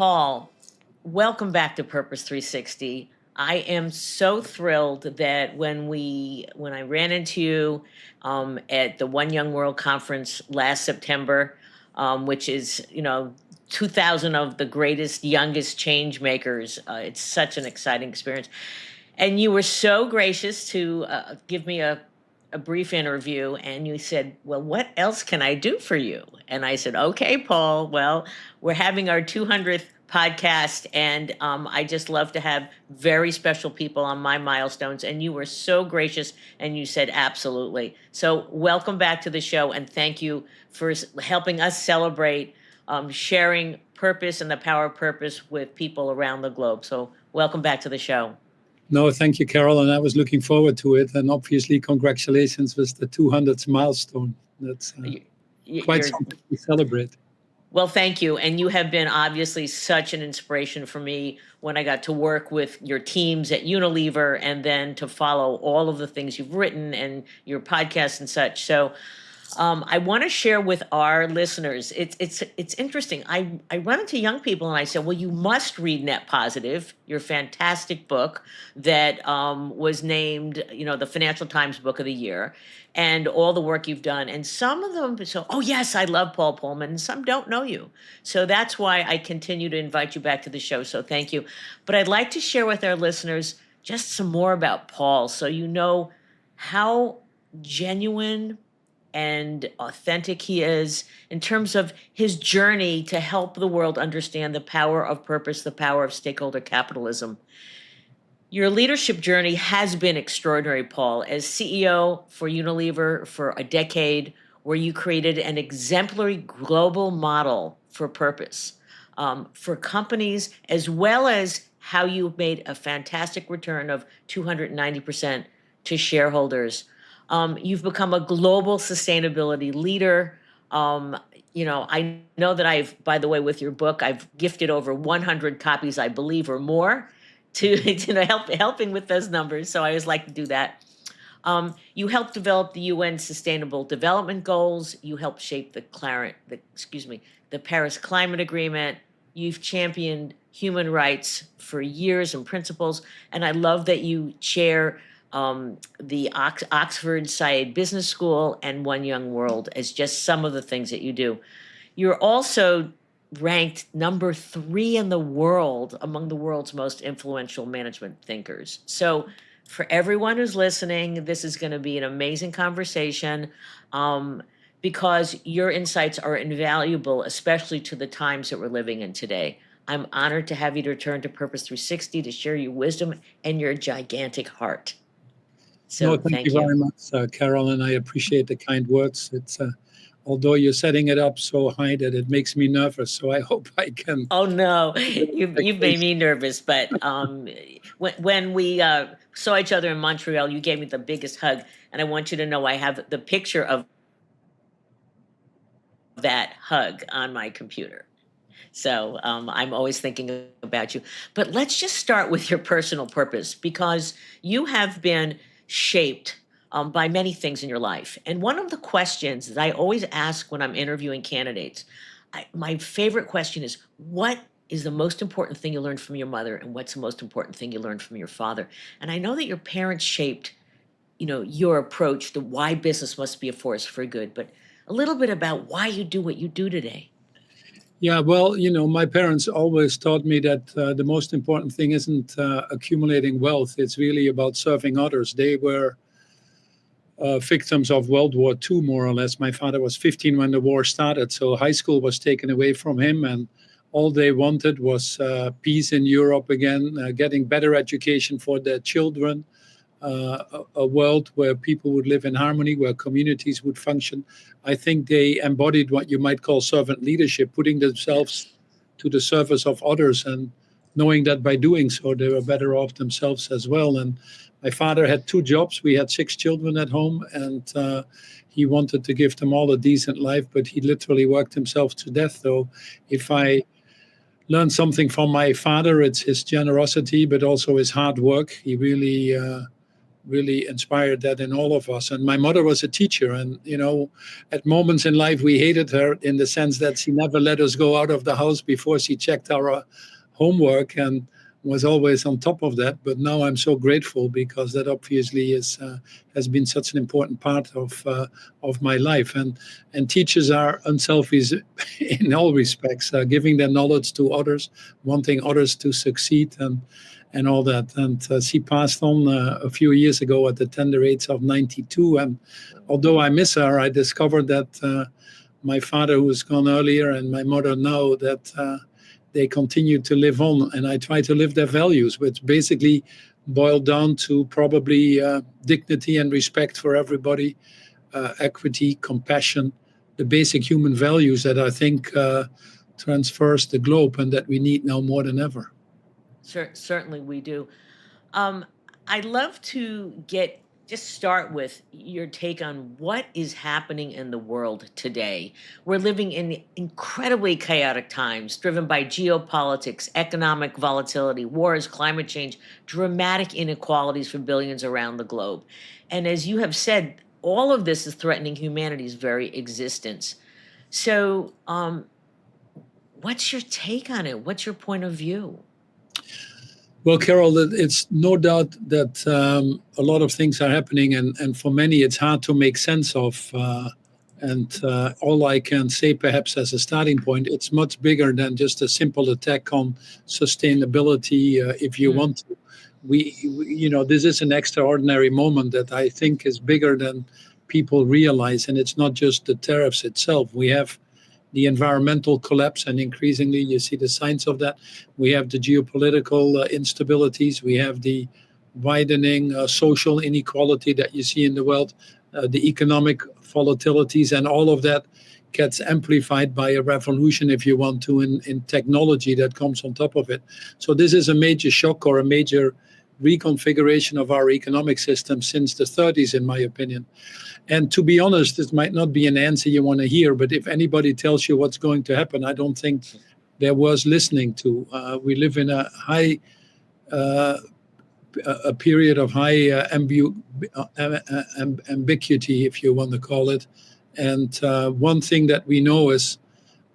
Paul, welcome back to Purpose 360. I am so thrilled that when I ran into you at the One Young World Conference last September, which is 2,000 of the greatest, youngest change makers. It's such an exciting experience, and you were so gracious to give me a brief interview, and you said, well, what else can I do for you? And I said, okay, Paul, well, we're having our 200th podcast, and I just love to have very special people on my milestones. And you were so gracious, and you said, absolutely. So welcome back to the show, and thank you for helping us celebrate sharing purpose and the power of purpose with people around the globe. So welcome back to the show. No, thank you, Carol, and I was looking forward to it. And obviously, congratulations with the 200th milestone. That's quite something to celebrate. Well, thank you. And you have been obviously such an inspiration for me when I got to work with your teams at Unilever, and then to follow all of the things you've written and your podcasts and such. So I want to share with our listeners. It's interesting. I run into young people and I say, well, you must read Net Positive, your fantastic book that was named, the Financial Times Book of the Year, and all the work you've done. And some of them, oh yes, I love Paul Polman, and some don't know you. So that's why I continue to invite you back to the show. So thank you. But I'd like to share with our listeners just some more about Paul, so you know how genuine and authentic he is in terms of his journey to help the world understand the power of purpose, the power of stakeholder capitalism. Your leadership journey has been extraordinary, Paul, as CEO for Unilever for a decade, where you created an exemplary global model for purpose for companies, as well as how you made a fantastic return of 290% to shareholders. You've become a global sustainability leader. I know that by the way, with your book, I've gifted over 100 copies, I believe, or more to helping with those numbers. So I always like to do that. You helped develop the UN Sustainable Development Goals. You helped shape the Paris Climate Agreement. You've championed human rights for years and principles. And I love that you chair the Oxford Said Business School and One Young World as just some of the things that you do. You're also ranked number 3 in the world among the world's most influential management thinkers. So for everyone who's listening, this is going to be an amazing conversation because your insights are invaluable, especially to the times that we're living in today. I'm honored to have you to return to Purpose 360 to share your wisdom and your gigantic heart. So thank you very much, Carol, and I appreciate the kind words. It's although you're setting it up so high that it makes me nervous, so I hope I can. Oh no, you've made me nervous. But when we saw each other in Montreal, you gave me the biggest hug, and I want you to know I have the picture of that hug on my computer. So I'm always thinking about you. But let's just start with your personal purpose, because you have been shaped by many things in your life. And one of the questions that I always ask when I'm interviewing candidates, my favorite question is, what is the most important thing you learned from your mother, and what's the most important thing you learned from your father? And I know that your parents shaped, your approach to why business must be a force for good, but a little bit about why you do what you do today. Yeah, well, my parents always taught me that the most important thing isn't accumulating wealth. It's really about serving others. They were victims of World War II, more or less. My father was 15 when the war started, so high school was taken away from him, and all they wanted was peace in Europe again, getting better education for their children, a world where people would live in harmony, where communities would function. I think they embodied what you might call servant leadership, putting themselves to the service of others and knowing that by doing so, they were better off themselves as well. And my father had 2 jobs. We had 6 children at home, and he wanted to give them all a decent life, but he literally worked himself to death. So if I learned something from my father, it's his generosity, but also his hard work. He really really inspired that in all of us. And my mother was a teacher, and at moments in life we hated her in the sense that she never let us go out of the house before she checked our homework and was always on top of that. But now I'm so grateful because that obviously has been such an important part of my life. And teachers are unselfish in all respects, giving their knowledge to others, wanting others to succeed, and all that. And she passed on a few years ago at the tender age of 92. And although I miss her, I discovered that my father, who was gone earlier, and my mother now, that they continue to live on. And I try to live their values, which basically boil down to probably dignity and respect for everybody, equity, compassion, the basic human values that I think transfers the globe and that we need now more than ever. Certainly we do. I'd love to just start with your take on what is happening in the world today. We're living in incredibly chaotic times, driven by geopolitics, economic volatility, wars, climate change, dramatic inequalities for billions around the globe. And as you have said, all of this is threatening humanity's very existence. So, what's your take on it? What's your point of view? Well, Carol, it's no doubt that a lot of things are happening, and for many it's hard to make sense of. And all I can say, perhaps as a starting point, it's much bigger than just a simple attack on sustainability. If you want to, this is an extraordinary moment that I think is bigger than people realize, and it's not just the tariffs itself. We have the environmental collapse, and increasingly you see the signs of that. We have the geopolitical instabilities. We have the widening social inequality that you see in the world, the economic volatilities, and all of that gets amplified by a revolution, if you want to, in technology that comes on top of it. So this is a major shock or a major reconfiguration of our economic system since the 30s, in my opinion. And to be honest, this might not be an answer you want to hear, but if anybody tells you what's going to happen, I don't think they're worth listening to. We live in a period of high ambiguity, if you want to call it. And one thing that we know is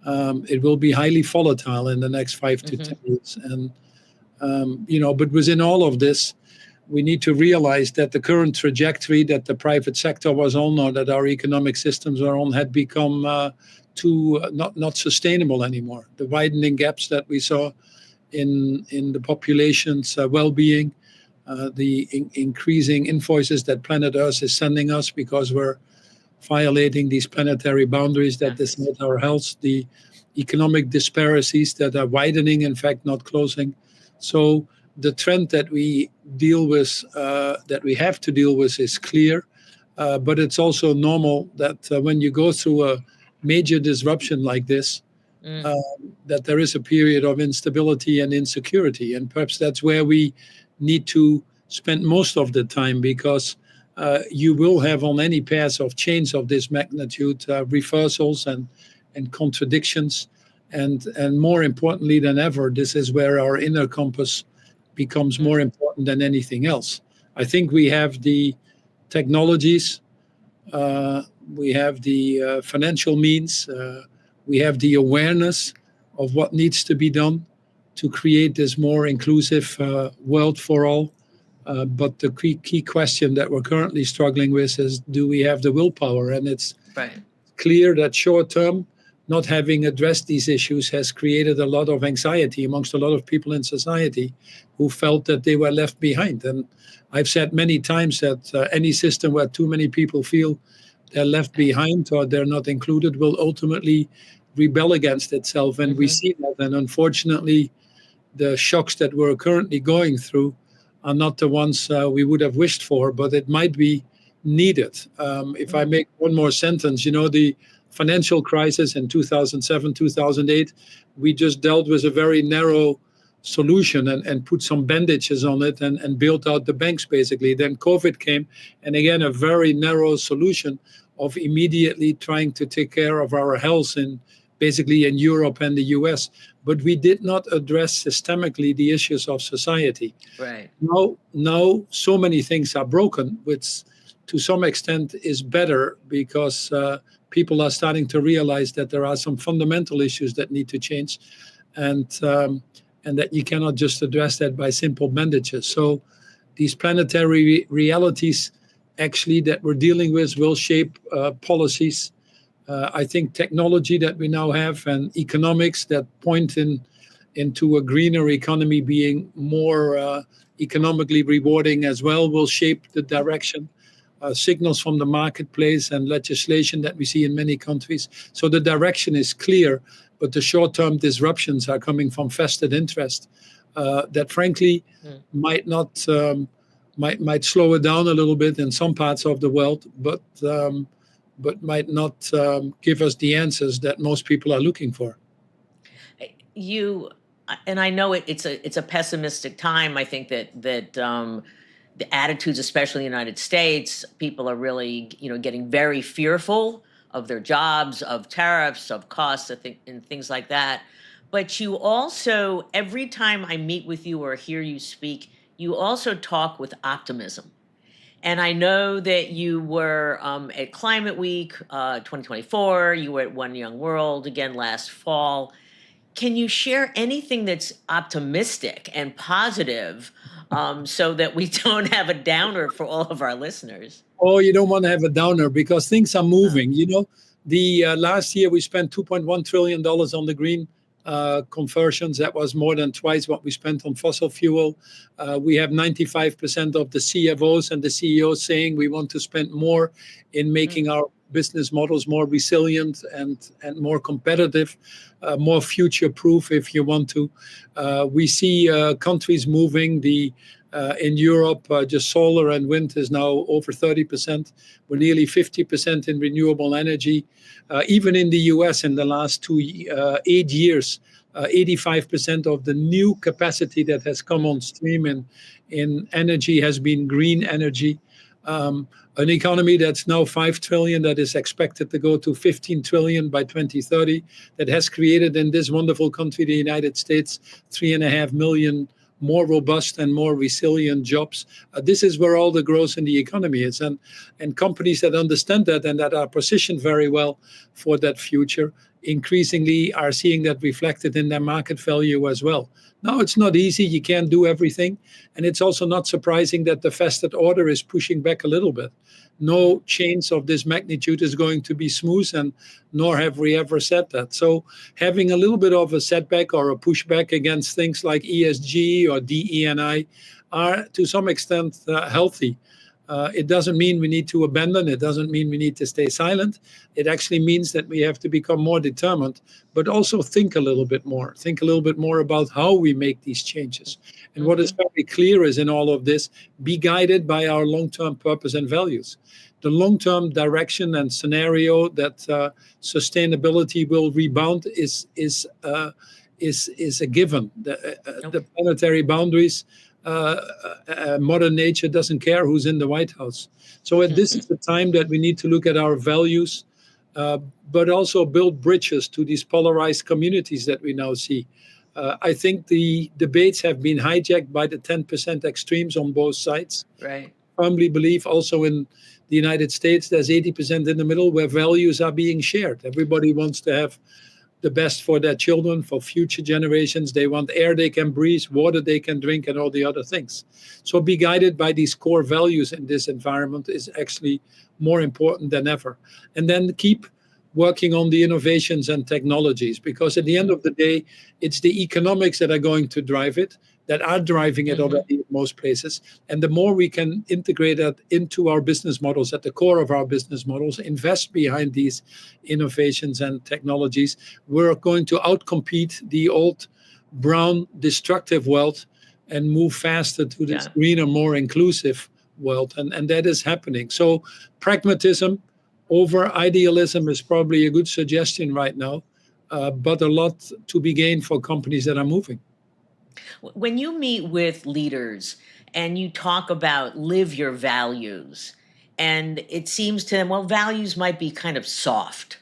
it will be highly volatile in the next 5 to 10 years. And, but within all of this, we need to realize that the current trajectory that the private sector was on, or that our economic systems are on, had become not sustainable anymore. The widening gaps that we saw in the population's well-being, the increasing invoices that planet Earth is sending us because we're violating these planetary boundaries that decide our health, the economic disparities that are widening, in fact, not closing. So the trend that we deal with, that we have to deal with, is clear, but it's also normal that when you go through a major disruption like this, that there is a period of instability and insecurity, and perhaps that's where we need to spend most of the time, because you will have on any path of change of this magnitude reversals and contradictions, and more importantly than ever, this is where our inner compass becomes more important than anything else. I think we have the technologies, we have the financial means, we have the awareness of what needs to be done to create this more inclusive world for all. But the key question that we're currently struggling with is, do we have the willpower? And it's clear that short term, not having addressed these issues has created a lot of anxiety amongst a lot of people in society who felt that they were left behind. And I've said many times that any system where too many people feel they're left behind or they're not included will ultimately rebel against itself. And we see that. And unfortunately, the shocks that we're currently going through are not the ones we would have wished for, but it might be needed. If I make one more sentence, the financial crisis in 2007, 2008, we just dealt with a very narrow solution and put some bandages on it and built out the banks, basically. Then COVID came, and again, a very narrow solution of immediately trying to take care of our health in basically in Europe and the US, but we did not address systemically the issues of society. Right. Now so many things are broken, which to some extent is better because people are starting to realize that there are some fundamental issues that need to change, and and that you cannot just address that by simple bandages. So these planetary realities actually that we're dealing with will shape policies. I think technology that we now have and economics that point into a greener economy being more economically rewarding as well will shape the direction. Signals from the marketplace and legislation that we see in many countries. So the direction is clear, but the short-term disruptions are coming from vested interest that, frankly, might not might slow it down a little bit in some parts of the world, but might not give us the answers that most people are looking for. You and I know it's a pessimistic time. I think that the attitudes, especially in the United States, people are really getting very fearful of their jobs, of tariffs, of costs, I think, and things like that. But you also, every time I meet with you or hear you speak, you also talk with optimism. And I know that you were at Climate Week 2024. You were at One Young World again last fall. Can you share anything that's optimistic and positive so that we don't have a downer for all of our listeners? Oh, you don't want to have a downer because things are Uh, moving. The last year we spent $2.1 trillion on the green conversions. That was more than twice what we spent on fossil fuel. We have 95% of the CFOs and the CEOs saying we want to spend more in making our business models more resilient and more competitive, more future proof, if you want to. We see countries moving. In Europe, just solar and wind is now over 30%. We're nearly 50% in renewable energy. Even in the US, in the last 8 years, 85% of the new capacity that has come on stream in energy has been green energy. An economy that's now 5 trillion, that is expected to go to 15 trillion by 2030, that has created in this wonderful country, the United States, 3.5 million more robust and more resilient jobs. This is where all the growth in the economy is. And companies that understand that and that are positioned very well for that future increasingly are seeing that reflected in their market value as well. Now, it's not easy. You can't do everything. And it's also not surprising that the vested order is pushing back a little bit. No change of this magnitude is going to be smooth, and nor have we ever said that. So having a little bit of a setback or a pushback against things like ESG or DE&I are to some extent healthy. It doesn't mean we need to abandon. It doesn't mean we need to stay silent. It actually means that we have to become more determined, but also think a little bit more. Think a little bit more about how we make these changes. And what is very clear is in all of this, be guided by our long-term purpose and values. The long-term direction and scenario that sustainability will rebound is a given. The planetary boundaries. Mother Nature doesn't care who's in the White House. So this is the time that we need to look at our values, but also build bridges to these polarized communities that we now see. I think the debates have been hijacked by the 10% extremes on both sides. Right. I firmly believe also in the United States, there's 80% in the middle where values are being shared. Everybody wants to have the best for their children, for future generations. They want air they can breathe, water they can drink, and all the other things. So be guided by these core values in this environment is actually more important than ever. And then keep working on the innovations and technologies, because at the end of the day, it's the economics that are going to drive it, that are driving it already in most places. And the more we can integrate that into our business models, at the core of our business models, invest behind these innovations and technologies, we're going to outcompete the old brown destructive world and move faster to this greener, more inclusive world. And that is happening. So pragmatism over idealism is probably a good suggestion right now, but a lot to be gained for companies that are moving. When you meet with leaders and you talk about live your values, and it seems to them, well, values might be kind of soft.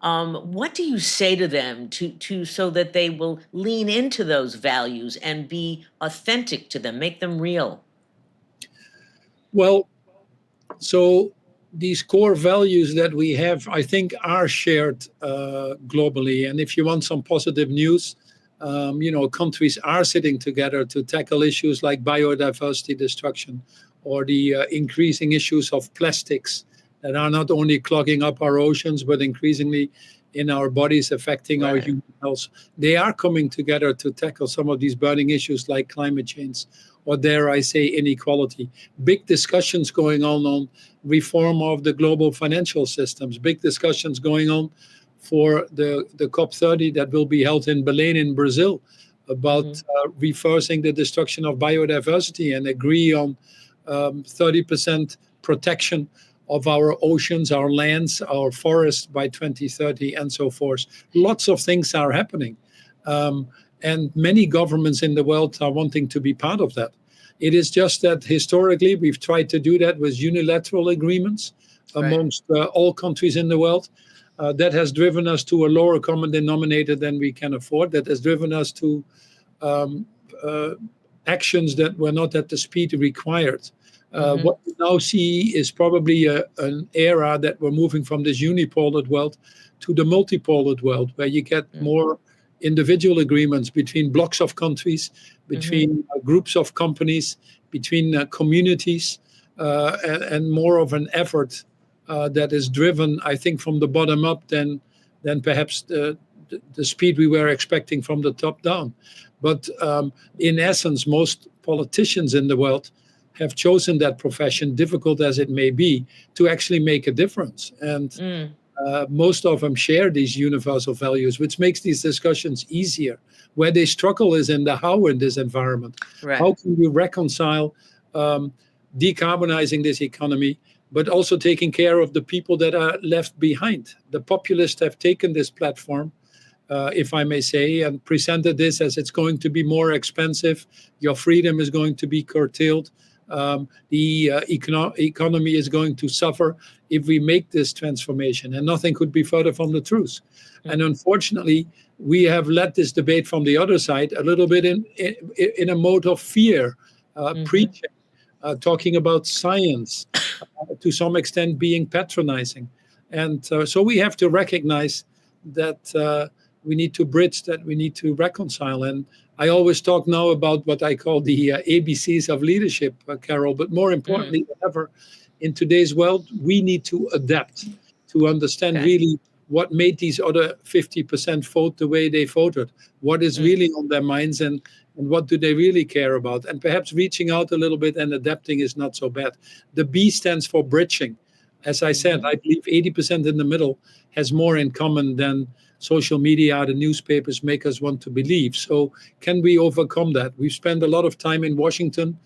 What do you say to them to so that they will lean into those values and be authentic to them, make them real? Well, so these core values that we have, I think, are shared globally. And if you want some positive news, countries are sitting together to tackle issues like biodiversity destruction or the increasing issues of plastics that are not only clogging up our oceans, but increasingly in our bodies affecting our Right. human health. They are coming together to tackle some of these burning issues like climate change or, dare I say, inequality. Big discussions going on reform of the global financial systems, big discussions going on for the COP30 that will be held in Belém in Brazil Hmm. about reversing the destruction of biodiversity and agree on 30% protection of our oceans, our lands, our forests by 2030, and so forth. Lots of things are happening. Um, and many governments in the world are wanting to be part of that. It is just that historically we've tried to do that with unilateral agreements Right. amongst all countries in the world. That has driven us to a lower common denominator than we can afford. That has driven us to um, uh, actions that were not at the speed required. Hmm. What we now see is probably an era that we're moving from this unipolar world to the multipolar world, where you get more individual agreements between blocks of countries, Hmm. between groups of companies, between communities, and more of an effort that is driven, I think, from the bottom up than perhaps the speed we were expecting from the top down. But in essence, most politicians in the world have chosen that profession, difficult as it may be, to actually make a difference. And Mm. most of them share these universal values, which makes these discussions easier. Where they struggle is in the how in this environment. Right. How can you reconcile um, decarbonizing this economy, but also taking care of the people that are left behind? The populists have taken this platform, if I may say, and presented this as it's going to be more expensive. Your freedom is going to be curtailed. The economy is going to suffer if we make this transformation. And nothing could be further from the truth. And unfortunately, we have led this debate from the other side a little bit in a mode of fear, Mm-hmm. preaching, talking about science, to some extent being patronizing. And so we have to recognize that we need to bridge, that we need to reconcile. And I always talk now about what I call the ABCs of leadership, Carol, but more Mm. importantly than ever, in today's world, we need to adapt to understand Okay. really what made these other 50% vote the way they voted, what is Mm. really on their minds, and what do they really care about. And perhaps reaching out a little bit and adapting is not so bad. The B stands for bridging. As I said, Mm-hmm. I believe 80% in the middle has more in common than social media, the newspapers make us want to believe. So, can we overcome that? We've spent a lot of time in Washington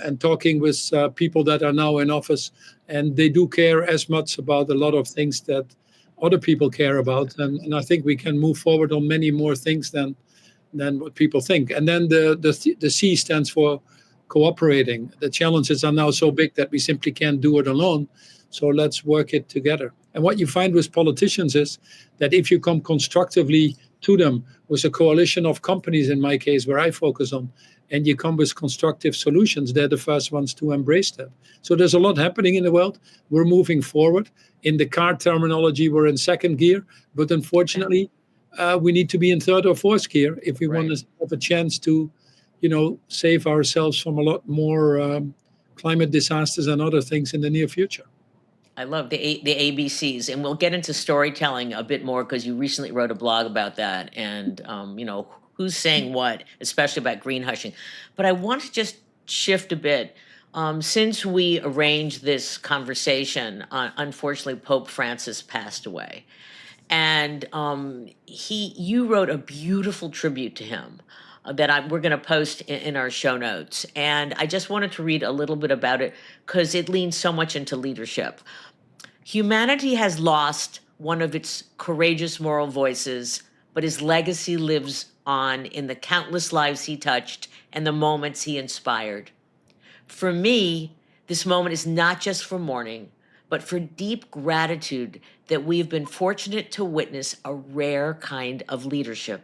and talking with people that are now in office, and they do care as much about a lot of things that other people care about. And I think we can move forward on many more things than what people think. And then the C stands for cooperating. The challenges are now so big that we simply can't do it alone. So let's work it together. And what you find with politicians is that if you come constructively to them with a coalition of companies, in my case, where I focus on, and you come with constructive solutions, they're the first ones to embrace that. So there's a lot happening in the world. We're moving forward. In the car terminology, we're in second gear, but Okay. unfortunately, we need to be in third or fourth gear if we want Right. to have a chance to, save ourselves from a lot more climate disasters and other things in the near future. I love the ABCs, and we'll get into storytelling a bit more because you recently wrote a blog about that, and who's saying what, especially about green hushing. But I want to just shift a bit. Since we arranged this conversation, unfortunately, Pope Francis passed away, and you wrote a beautiful tribute to him that we're going to post in our show notes, and I just wanted to read a little bit about it because it leans so much into leadership. Humanity has lost one of its courageous moral voices, but his legacy lives on in the countless lives he touched and the moments he inspired. For me, this moment is not just for mourning, but for deep gratitude that we've been fortunate to witness a rare kind of leadership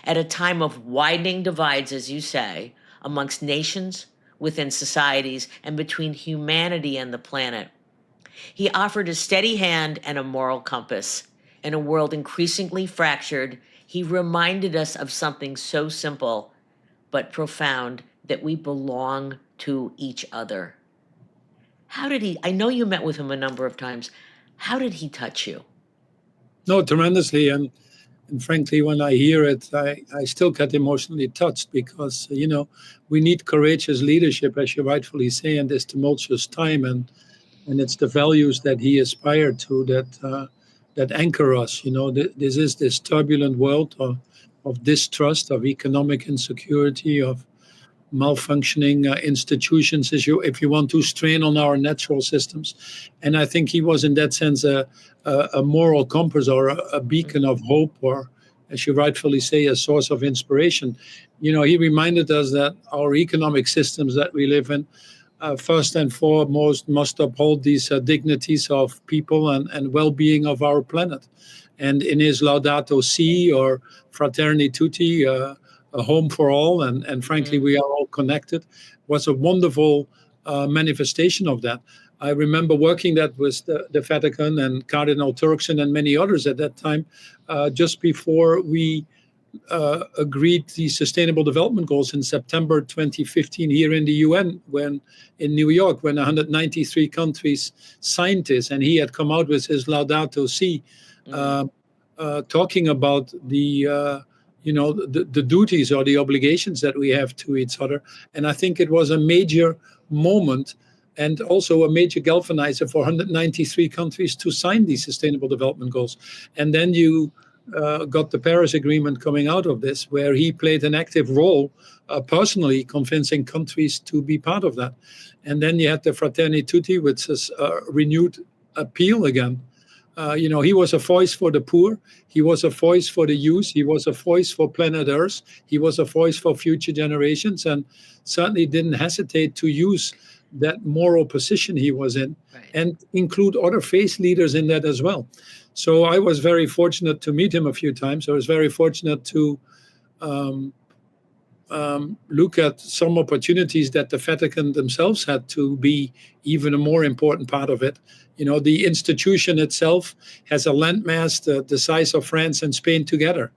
at a time of widening divides, as you say, amongst nations, within societies, and between humanity and the planet. He offered a steady hand and a moral compass. In a world increasingly fractured, he reminded us of something so simple but profound, that we belong to each other. How did he? I know you met with him a number of times. How did he touch you? No, tremendously. And frankly, when I hear it, I still get emotionally touched because, we need courageous leadership, as you rightfully say, in this tumultuous time. And it's the values that he aspired to that anchor us. This is this turbulent world of distrust, of economic insecurity, of malfunctioning institutions, if you want to, strain on our natural systems. And I think he was, in that sense, a moral compass, or a beacon of hope, or, as you rightfully say, a source of inspiration. He reminded us that our economic systems that we live in, first and foremost, must uphold these dignities of people and well-being of our planet. And in his Laudato Si, or Fraternity Tutti, a home for all, and frankly, we are all connected, was a wonderful manifestation of that. I remember working that with the Vatican and Cardinal Turkson and many others at that time, just before we agreed the Sustainable Development Goals in September 2015 here in the UN, in New York, when 193 countries signed this, and he had come out with his Laudato Si, talking about the duties or the obligations that we have to each other. And I think it was a major moment, and also a major galvanizer for 193 countries to sign these Sustainable Development Goals. And then you got the Paris Agreement coming out of this, where he played an active role, personally convincing countries to be part of that. And then you had the Fraternity Tutti, which is a renewed appeal again. He was a voice for the poor. He was a voice for the youth. He was a voice for planet Earth. He was a voice for future generations, and certainly didn't hesitate to use that moral position he was in, and include other faith leaders in that as well. So I was very fortunate to meet him a few times. I was very fortunate to look at some opportunities that the Vatican themselves had to be even a more important part of it. The institution itself has a landmass the size of France and Spain together.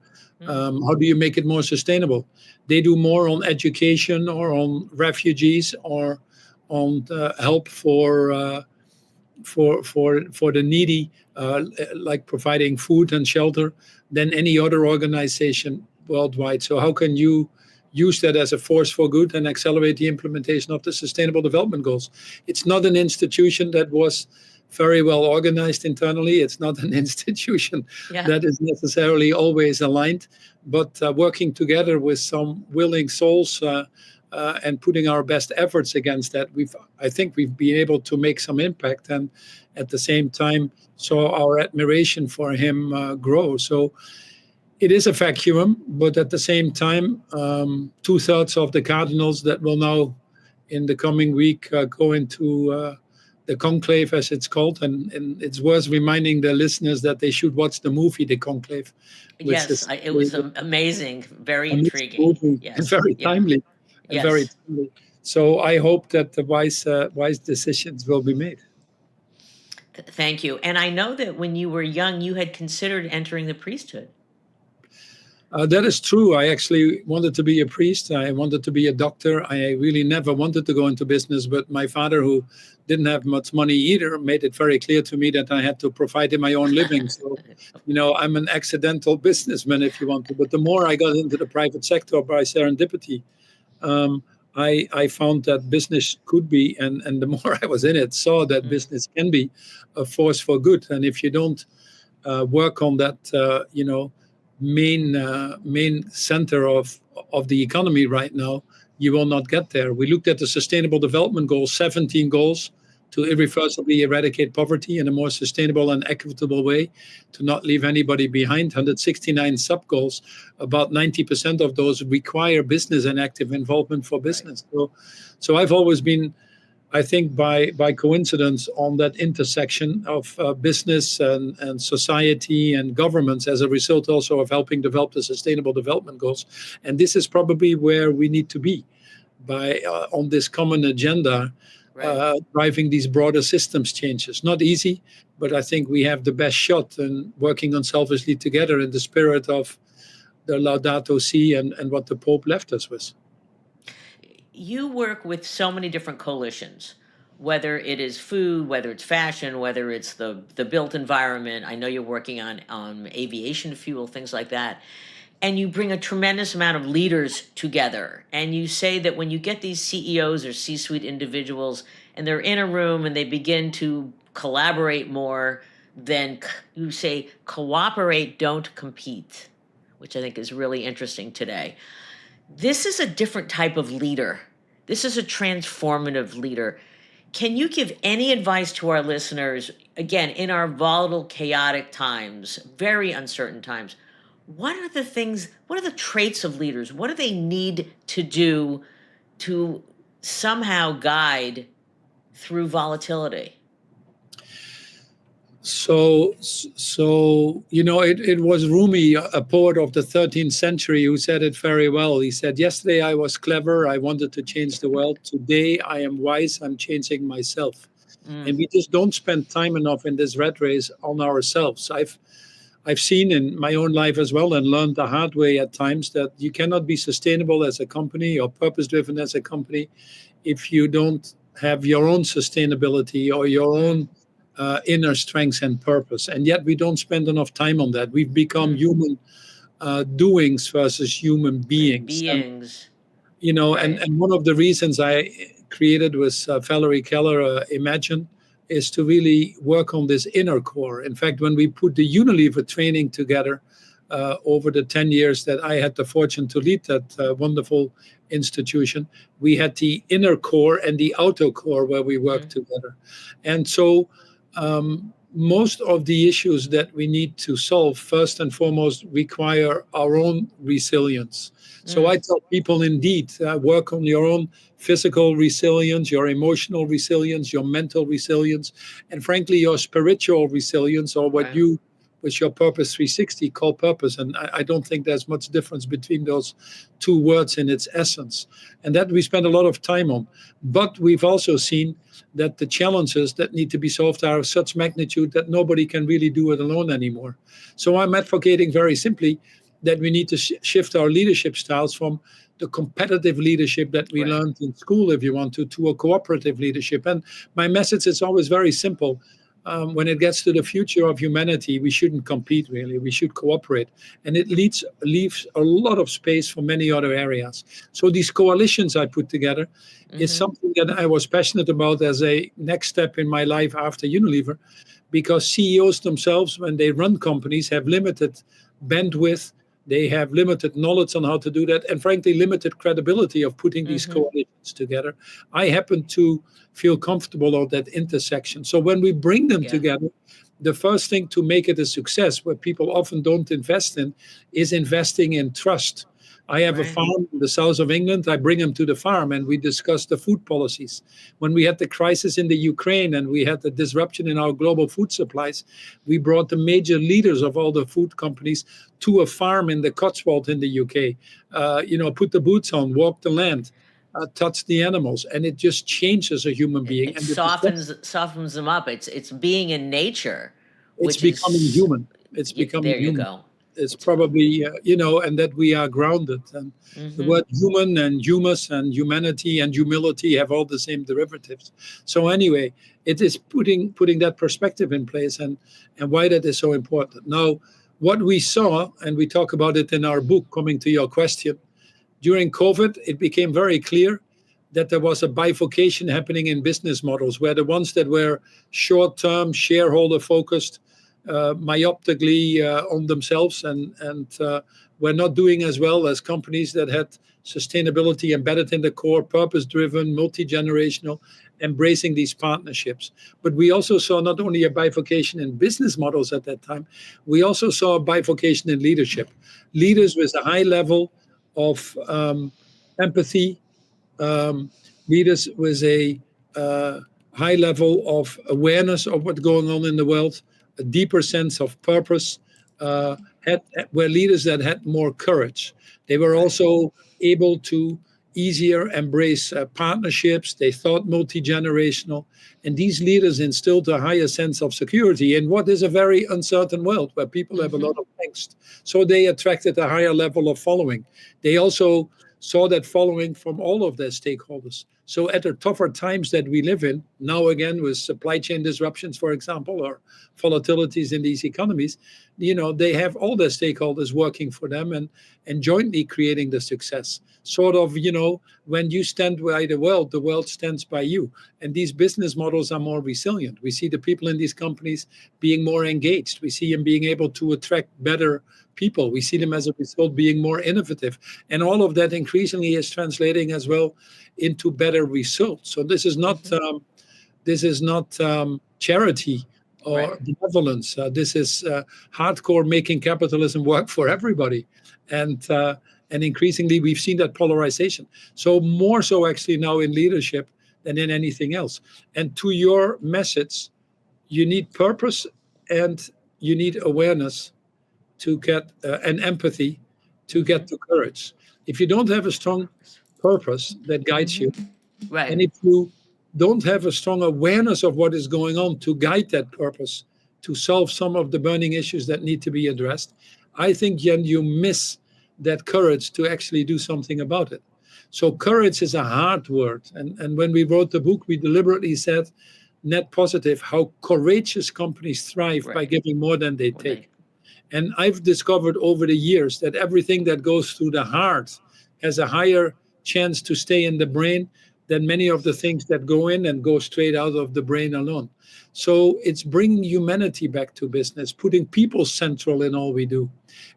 How do you make it more sustainable? They do more on education, or on refugees, or on help for the needy, like providing food and shelter, than any other organization worldwide. So how can you use that as a force for good and accelerate the implementation of the Sustainable Development Goals? It's not an institution that was very well organized internally. It's not an institution that is necessarily always aligned, but working together with some willing souls and putting our best efforts against that, I think we've been able to make some impact, and at the same time saw our admiration for him grow. So it is a vacuum, but at the same time, 2/3 of the cardinals that will now, in the coming week, go into the conclave, as it's called, and it's worth reminding the listeners that they should watch the movie The Conclave. Yes, it was amazing, very intriguing, and very timely, and very timely. So I hope that the wise decisions will be made. Thank you. And I know that when you were young, you had considered entering the priesthood. That is true. I actually wanted to be a priest. I wanted to be a doctor. I really never wanted to go into business, but my father, who didn't have much money either, made it very clear to me that I had to provide him my own living. So, I'm an accidental businessman, if you want to. But the more I got into the private sector by serendipity, I found that business could be, and the more I was in it, saw that business can be a force for good. And if you don't work on that, main center of the economy right now, you will not get there. We looked at the Sustainable Development Goals, 17 goals to irreversibly eradicate poverty in a more sustainable and equitable way, to not leave anybody behind. 169 sub-goals, about 90% of those require business and active involvement for business. So I've always been I think by coincidence on that intersection of business and society and governments as a result also of helping develop the Sustainable Development Goals. And this is probably where we need to be by on this common agenda, Right. driving these broader systems changes. Not easy, but I think we have the best shot in working unselfishly together in the spirit of the Laudato Si and what the Pope left us with. You work with so many different coalitions, whether it is food, whether it's fashion, whether it's the built environment. I know you're working on aviation fuel, things like that. And you bring a tremendous amount of leaders together. And you say that when you get these CEOs or C-suite individuals and they're in a room and they begin to collaborate more, then you say cooperate, don't compete, which I think is really interesting today. This is a different type of leader. This is a transformative leader. Can you give any advice to our listeners, again, in our volatile, chaotic times, very uncertain times? What are the things, what are the traits of leaders? What do they need to do to somehow guide through volatility? So it was Rumi, a poet of the 13th century, who said it very well. He said, "Yesterday I was clever, I wanted to change the world. Today I am wise, I'm changing myself." Mm, And we just don't spend time enough in this rat race on ourselves. I've seen in my own life as well and learned the hard way at times that you cannot be sustainable as a company or purpose driven as a company if you don't have your own sustainability or your mm, own inner strengths and purpose. And yet we don't spend enough time on that. We've become mm. human doings versus human Right. beings. And Beings. and Right. and one of the reasons I created with Valerie Keller Imagine is to really work on this inner core. In fact, when we put the Unilever training together over the 10 years that I had the fortune to lead that wonderful institution, we had the inner core and the outer core where we worked Mm, together. And so most of the issues that we need to solve, first and foremost, require our own resilience. So I mm, tell people, indeed, work on your own physical resilience, your emotional resilience, your mental resilience, and frankly, your spiritual resilience, or what right. you, with your Purpose 360, call purpose. And I don't think there's much difference between those two words in its essence. And that we spend a lot of time on. But we've also seen that the challenges that need to be solved are of such magnitude that nobody can really do it alone anymore. So I'm advocating very simply that we need to shift our leadership styles from the competitive leadership that we Right. learned in school, if you want to a cooperative leadership. And my message is always very simple. When it gets to the future of humanity, we shouldn't compete, really. We should cooperate. And it leaves a lot of space for many other areas. So these coalitions I put together is Mm-hmm. something that I was passionate about as a next step in my life after Unilever, because CEOs themselves, when they run companies, have limited bandwidth, they have limited knowledge on how to do that, and frankly, limited credibility of putting these Mm-hmm. coalitions together. I happen to feel comfortable at that intersection. So when we bring them Yeah. together, the first thing to make it a success, where people often don't invest in, is investing in trust. I have a Right. farm in the south of England. I bring them to the farm and we discuss the food policies. When we had the crisis in the Ukraine and we had the disruption in our global food supplies, we brought the major leaders of all the food companies to a farm in the Cotswold in the UK. Put the boots on, walk the land, touch the animals, and it just changes a human It, being. it And the discussion, softens them up. It's being in nature, it's which becoming is human. It's becoming there you human. go. It's It's probably and that we are grounded. And the mm-hmm. word human and humus and humanity and humility have all the same derivatives. So anyway, it is putting that perspective in place, and why that is so important. Now, what we saw, and we talk about it in our book, coming to your question, during COVID, it became very clear that there was a bifurcation happening in business models, where the ones that were short-term, shareholder-focused, myopically on themselves, and were not doing as well as companies that had sustainability embedded in the core, purpose-driven, multi-generational, embracing these partnerships. But we also saw not only a bifurcation in business models at that time, we also saw a bifurcation in leadership. Leaders with a high level of empathy, um, leaders with a uh, high level of awareness of what's going on in the world, a deeper sense of purpose, uh, were leaders that had more courage. They were Right. also able to easier embrace partnerships. They thought multi-generational. And these leaders instilled a higher sense of security in what is a very uncertain world where people have a lot Mm-hmm. of angst. So they attracted a higher level of following. They also saw that following from all of their stakeholders. So at the tougher times that we live in, now again with supply chain disruptions, for example, or volatilities in these economies, they have all their stakeholders working for them and jointly creating the success. Sort of, when you stand by the world stands by you. And these business models are more resilient. We see the people in these companies being more engaged. We see them being able to attract better people. We see them as a result being more innovative. And all of that increasingly is translating as well into better results. So Mm-hmm. this is not charity or Right. benevolence. This is hardcore making capitalism work for everybody, and increasingly we've seen that polarization. So more so actually now in leadership than in anything else. And to your message, you need purpose and you need awareness to get and empathy to Mm-hmm. get to courage. If you don't have a strong purpose that guides you, Mm-hmm. Right. and if you don't have a strong awareness of what is going on to guide that purpose, to solve some of the burning issues that need to be addressed, I think then you miss that courage to actually do something about it. So courage is a hard word. And when we wrote the book, we deliberately said net positive, how courageous companies thrive by Right. giving more than they Well, they. take. And I've discovered over the years that everything that goes through the heart has a higher chance to stay in the brain than many of the things that go in and go straight out of the brain alone. So it's bringing humanity back to business, putting people central in all we do.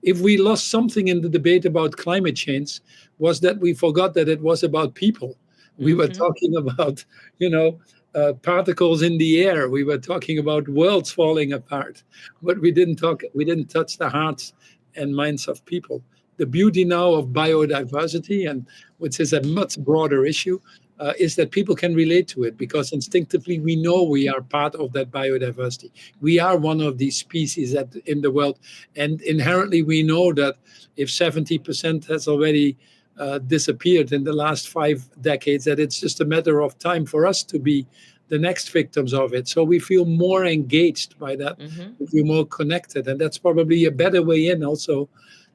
If we lost something in the debate about climate change, was that we forgot that it was about people. We were Mm-hmm. talking about, you know, particles in the air. We were talking about worlds falling apart, but we didn't touch the hearts and minds of people. The beauty now of biodiversity, and which is a much broader issue, is that people can relate to it because instinctively we know we are part of that biodiversity. We are one of these species in the world, and inherently we know that if 70% has already disappeared in the last 5 decades, that it's just a matter of time for us to be the next victims of it. So we feel more engaged by that, Mm-hmm. we feel more connected, and that's probably a better way in also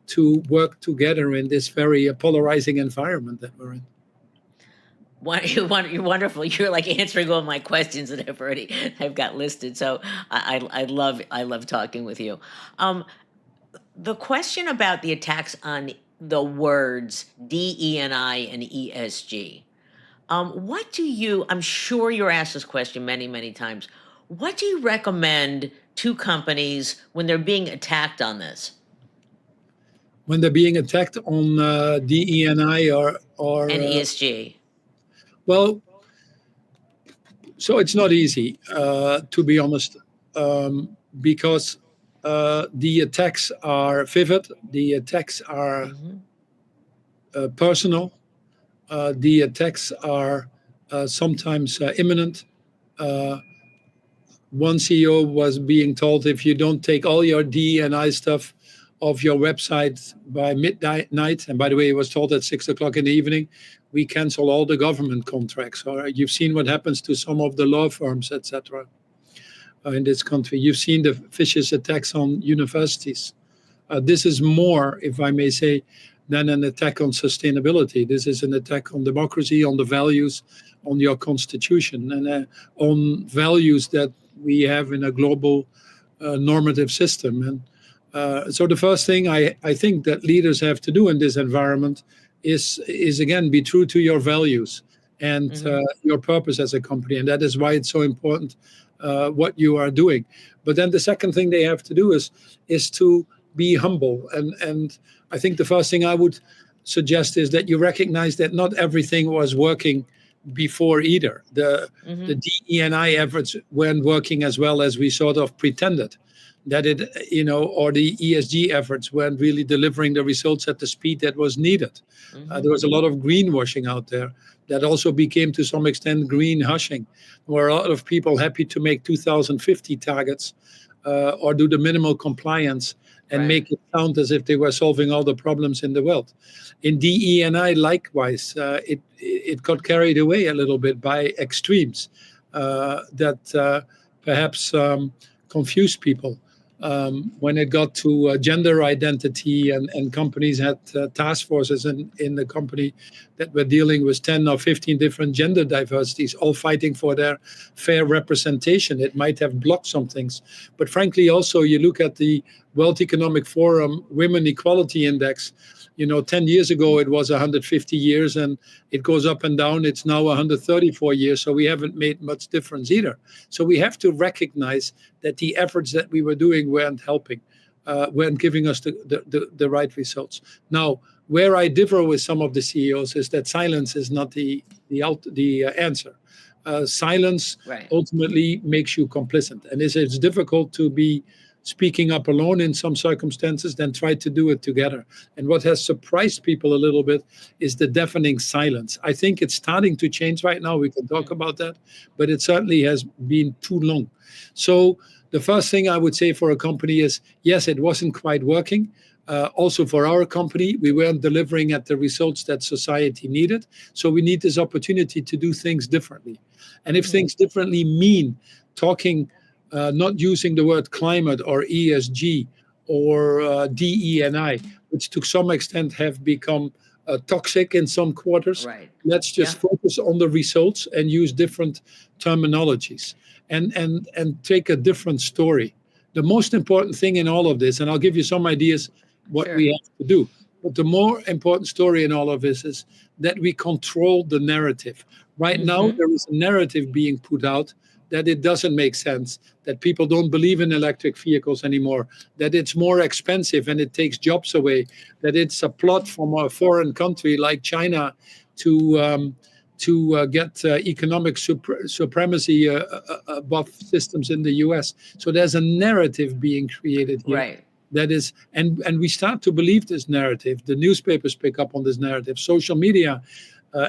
to work together in this very polarizing environment that we're in. You're wonderful. You're like answering all my questions that I've got listed. So I love talking with you. Um, the question about the attacks on the words DE&I and ESG. What do you? I'm sure you're asked this question many, many times. What do you recommend to companies when they're being attacked on this When they're being attacked on DEI and or ESG? well, so it's not easy to be honest, because the attacks are vivid, the attacks are Hmm. personal, the attacks are sometimes imminent. Uh, One CEO was being told, if you don't take all your D&I stuff off your website by midnight, and by the way, he was told at 6 o'clock in the evening, we cancel all the government contracts. Or you've seen what happens to some of the law firms, etc. In this country. You've seen the vicious attacks on universities. This is more, if I may say, than an attack on sustainability. This is an attack on democracy, on the values, on your constitution, and on values that we have in a global normative system. And so the first thing I think that leaders have to do in this environment is again, be true to your values and Hmm. your purpose as a company. And that is why it's so important what you are doing. But then the second thing they have to do is to be humble. And I think the first thing I would suggest is that you recognize that not everything was working before either. The Hmm. DE&I efforts weren't working as well as we sort of pretended. that it, or the ESG efforts weren't really delivering the results at the speed that was needed. Hmm. There was a lot of greenwashing out there that also became to some extent green hushing, where a lot of people happy to make 2050 targets or do the minimal compliance and Right. make it sound as if they were solving all the problems in the world. In DE&I, likewise, it got carried away a little bit by extremes that perhaps confused people. When it got to gender identity, and companies had task forces in the company that were dealing with 10 or 15 different gender diversities, all fighting for their fair representation, it might have blocked some things. But frankly, also, you look at the World Economic Forum Women Equality Index. 10 years ago it was 150 years, and it goes up and down. It's now 134 years, so we haven't made much difference either. So we have to recognize that the efforts that we were doing weren't helping, weren't giving us the right results. Now, where I differ with some of the CEOs is that silence is not the answer. Silence Right. ultimately makes you complicit, and it's difficult to be speaking up alone in some circumstances, then try to do it together. And what has surprised people a little bit is the deafening silence. I think it's starting to change right now. We can talk about that, but it certainly has been too long. So the first thing I would say for a company is, yes, it wasn't quite working. Also for our company, we weren't delivering at the results that society needed. So we need this opportunity to do things differently. And if things differently mean talking, not using the word climate or ESG or DE&I, which to some extent have become toxic in some quarters. Right. Let's Yeah. just focus on the results and use different terminologies, and take a different story. The most important thing in all of this, and I'll give you some ideas what we Sure. have to do. But the more important story in all of this is that we control the narrative. Right now, Hmm. there is a narrative being put out that it doesn't make sense, that people don't believe in electric vehicles anymore, that it's more expensive and it takes jobs away, that it's a plot from a foreign country like China to get economic supremacy above systems in the US. So there's a narrative being created here Right. that is, and we start to believe this narrative. The newspapers pick up on this narrative. Social media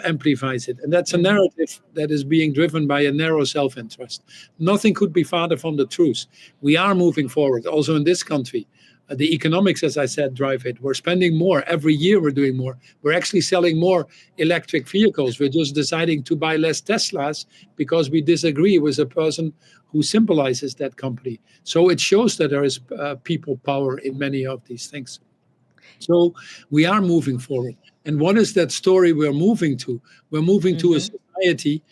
amplifies it. And that's a Hmm. narrative that is being driven by a narrow self interest. Nothing could be farther from the truth. We are moving forward, also in this country. The economics, as I said, drive it. We're spending more. Every year we're doing more. We're actually selling more electric vehicles. We're just deciding to buy less Teslas because we disagree with a person who symbolizes that company. So it shows that there is people power in many of these things. So we are moving forward. And what is that story we're moving to? We're moving to a Hmm. society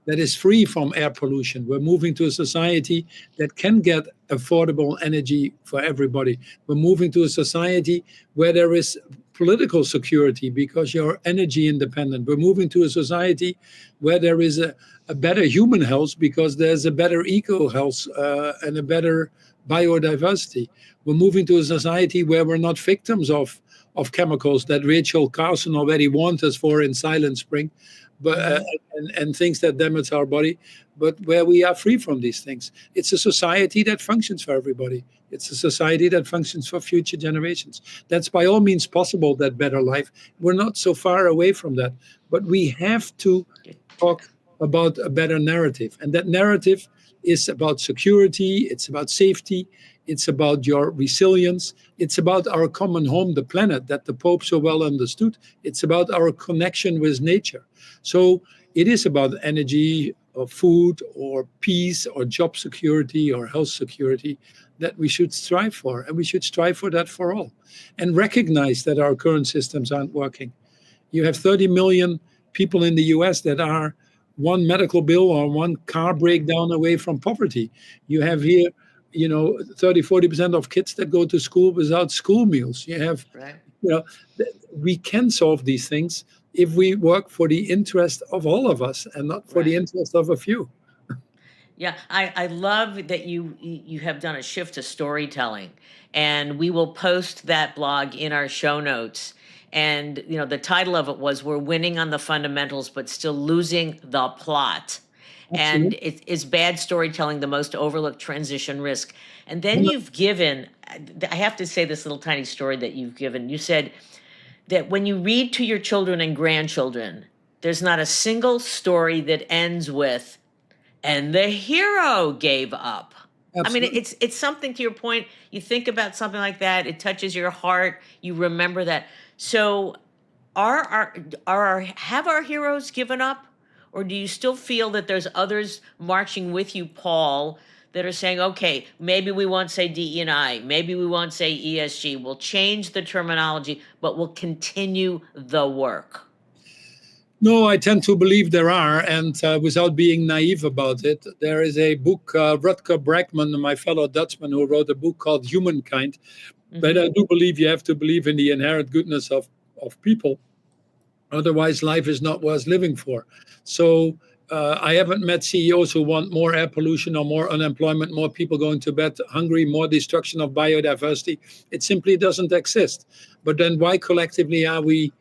that is free from air pollution. We're moving to a society that can get affordable energy for everybody. We're moving to a society where there is political security because you're energy independent. We're moving to a society where there is a better human health because there's a better eco health and a better biodiversity. We're moving to a society where we're not victims of chemicals that Rachel Carson already warned us for in Silent Spring, but Hmm. and things that damage our body, but where we are free from these things. It's a society that functions for everybody. It's a society that functions for future generations. That's by all means possible, that better life. We're not so far away from that, but we have to talk about a better narrative. And that narrative is about security, it's about safety, it's about your resilience, it's about our common home, the planet, that the Pope so well understood. It's about our connection with nature. So it is about energy or food or peace or job security or health security that we should strive for. And we should strive for that for all. And recognize that our current systems aren't working. You have 30 million people in the US that are one medical bill or one car breakdown away from poverty. You have here, 30-40% of kids that go to school without school meals. You have, Right. you know, we can solve these things if we work for the interest of all of us and not for the Right. interest of a few. Yeah, I love that you have done a shift to storytelling, and we will post that blog in our show notes. And the title of it was "We're winning on the fundamentals, but still losing the plot." and Absolutely. is bad storytelling the most overlooked transition risk? And then you've given, I have to say this little tiny story that you've given. You said that when you read to your children and grandchildren, there's not a single story that ends with, and the hero gave up. I mean, Absolutely. it's something, to your point. You think about something like that, it touches your heart. You remember that. So, have our heroes given up, or do you still feel that there's others marching with you, Paul, that are saying, okay, maybe we won't say DE&I, maybe we won't say ESG, we'll change the terminology, but we'll continue the work. No, I tend to believe there are, and without being naive about it, there is a book, Rutger Bregman, my fellow Dutchman, who wrote a book called Humankind. But Hmm. I do believe you have to believe in the inherent goodness of people. Otherwise, life is not worth living for. So I haven't met CEOs who want more air pollution or more unemployment, more people going to bed hungry, more destruction of biodiversity. It simply doesn't exist. But then why collectively are we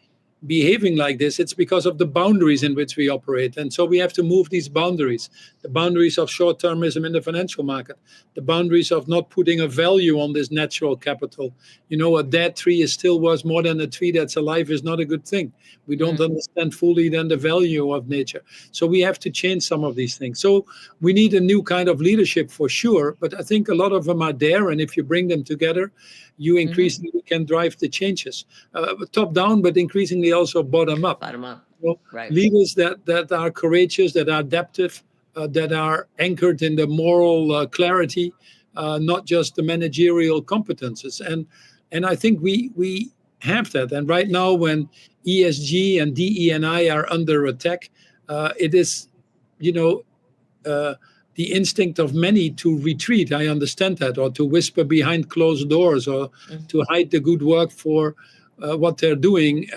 behaving like this? It's because of the boundaries in which we operate. And so we have to move these boundaries, the boundaries of short termism in the financial market, the boundaries of not putting a value on this natural capital. You know, a dead tree is still worth more than a tree that's alive is not a good thing. We don't understand fully then the value of nature. So we have to change some of these things. So we need a new kind of leadership for sure, but I think a lot of them are there. And if you bring them together, you Hmm. increasingly can drive the changes, top down, but increasingly also bottom up. Bottom up. So Right. leaders that are courageous, that are adaptive, that are anchored in the moral clarity, not just the managerial competences. And I think we have that. And right now, when ESG and DE&I are under attack, it is, you know, uh, the instinct of many to retreat. I understand that, or to whisper behind closed doors, or Mm. to hide the good work for what they're doing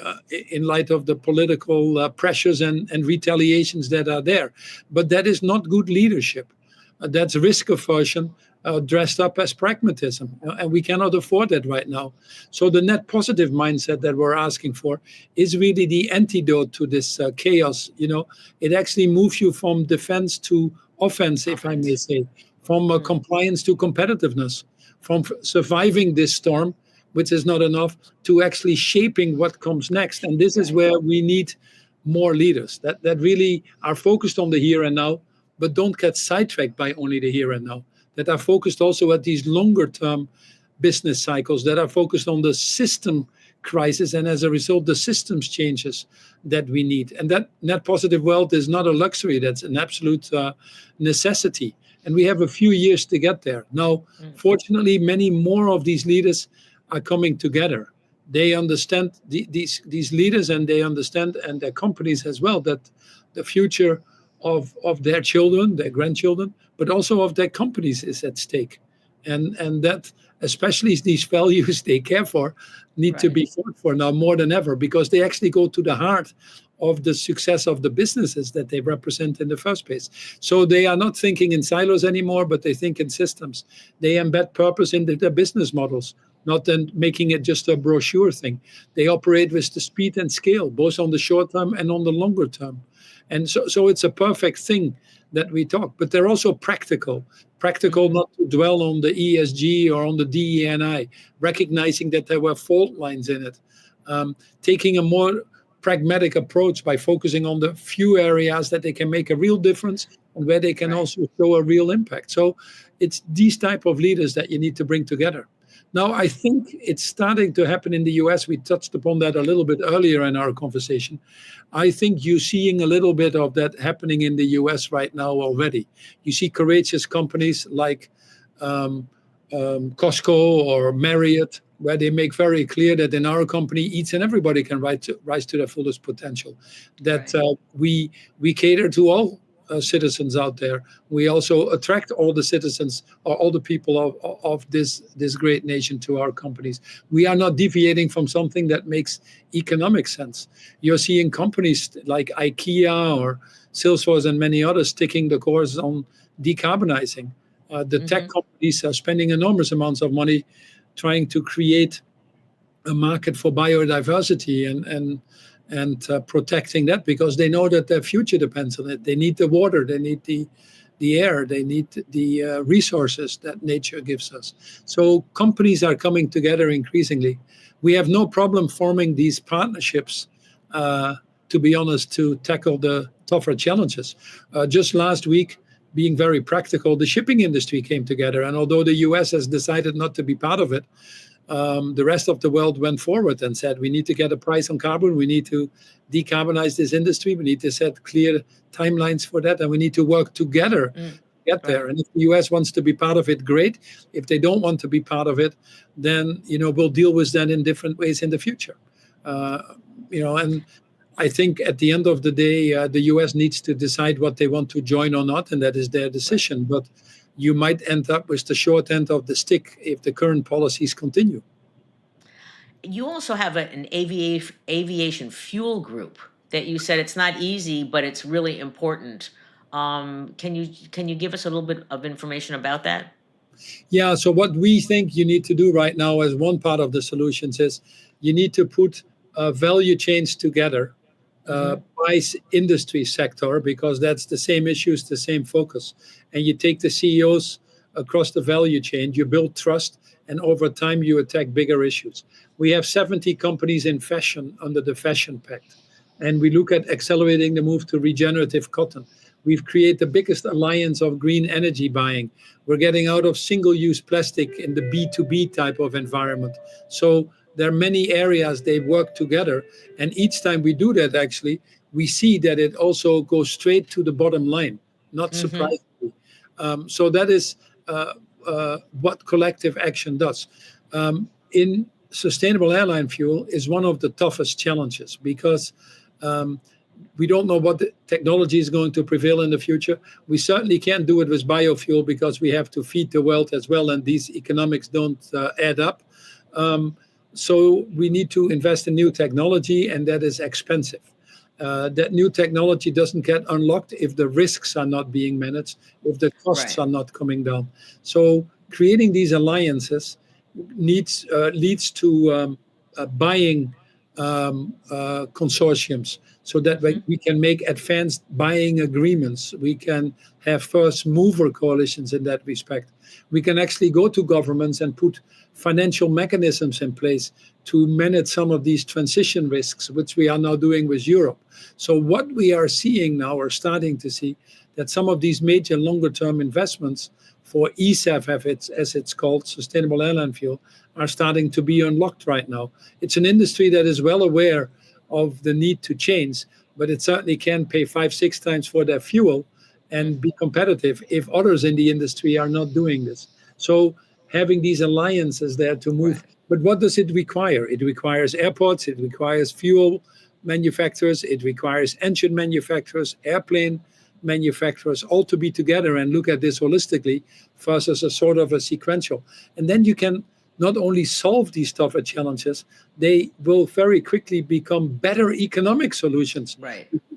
in light of the political pressures and retaliations that are there. But that is not good leadership. That's risk aversion dressed up as pragmatism. And we cannot afford that right now. So the net positive mindset that we're asking for is really the antidote to this chaos. You know, it actually moves you from defense to offense, if I may Offense. say, from Mm. compliance to competitiveness, from surviving this storm, which is not enough, to actually shaping what comes next. And this is Right. where we need more leaders that really are focused on the here and now, but don't get sidetracked by only the here and now, that are focused also at these longer term business cycles, that are focused on the system crisis, and as a result, the systems changes that we need. And that net positive wealth is not a luxury, that's an absolute necessity. And we have a few years to get there. Now, Mm. fortunately, many more of these leaders are coming together. They understand these leaders, and they understand, and their companies as well, that the future of their children, their grandchildren, but also of their companies is at stake. And that especially these values they care for need to Right. be fought for now more than ever, because they actually go to the heart of the success of the businesses that they represent in the first place. So they are not thinking in silos anymore, but they think in systems. They embed purpose into their business models, not then making it just a brochure thing. They operate with the speed and scale, both on the short term and on the longer term. And so it's a perfect thing that we talk, but they're also practical Hmm. not to dwell on the ESG or on the DEI, recognizing that there were fault lines in it, taking a more pragmatic approach by focusing on the few areas that they can make a real difference and where they can Right. also show a real impact. So it's these type of leaders that you need to bring together. Now, I think it's starting to happen in the US. We touched upon that a little bit earlier in our conversation. I think you're seeing a little bit of that happening in the US right now already. You see courageous companies like um, Costco or Marriott, where they make very clear that in our company, each and everybody can rise to their fullest potential. That Right. we cater to all citizens out there. We also attract all the citizens or all the people of this great nation to our companies. We are not deviating from something that makes economic sense. You're seeing companies like IKEA or Salesforce and many others taking the course on decarbonizing. The tech Hmm. companies are spending enormous amounts of money trying to create a market for biodiversity and protecting that, because they know that their future depends on it. They need the water, they need the air, they need the resources that nature gives us. So companies are coming together increasingly. We have no problem forming these partnerships, to be honest, to tackle the tougher challenges. Just last week, being very practical, the shipping industry came together. And although the US has decided not to be part of it, the rest of the world went forward and said, we need to get a price on carbon. We need to decarbonize this industry. We need to set clear timelines for that. And we need to work together to get there. And if the US wants to be part of it, great. If they don't want to be part of it, then, we'll deal with that in different ways in the future. And I think at the end of the day, the US needs to decide what they want to join or not, and that is their decision. But you might end up with the short end of the stick if the current policies continue. You also have an aviation fuel group that you said it's not easy, but it's really important. Can you give us a little bit of information about that? Yeah, so what we think you need to do right now as one part of the solutions is you need to put value chains together by industry sector, because that's the same issues, the same focus. And you take the CEOs across the value chain, you build trust, and over time you attack bigger issues. We have 70 companies in fashion under the Fashion Pact, and we look at accelerating the move to regenerative cotton. We've created the biggest alliance of green energy buying. We're getting out of single-use plastic in the B2B type of environment. So there are many areas they work together. And each time we do that, actually, we see that it also goes straight to the bottom line, not surprisingly. So that is what collective action does. In sustainable airline fuel is one of the toughest challenges, because we don't know what the technology is going to prevail in the future. We certainly can't do it with biofuel, because we have to feed the world as well, and these economics don't add up. So we need to invest in new technology, and that is expensive. That new technology doesn't get unlocked if the risks are not being managed, if the costs are not coming down. So creating these alliances leads to buying consortiums, so that we can make advanced buying agreements. We can have first mover coalitions in that respect. We can actually go to governments and put financial mechanisms in place to manage some of these transition risks, which we are now doing with Europe. So what we are seeing now, or starting to see, that some of these major longer term investments for ESAF, as it's called, sustainable airline fuel, are starting to be unlocked right now. It's an industry that is well aware of the need to change, but it certainly can pay 5-6 times for their fuel and be competitive if others in the industry are not doing this. So having these alliances there to move. But what does it require? It requires airports, it requires fuel manufacturers, it requires engine manufacturers, airplane manufacturers, all to be together and look at this holistically versus a sort of a sequential. And then you can not only solve these tougher challenges, they will very quickly become better economic solutions.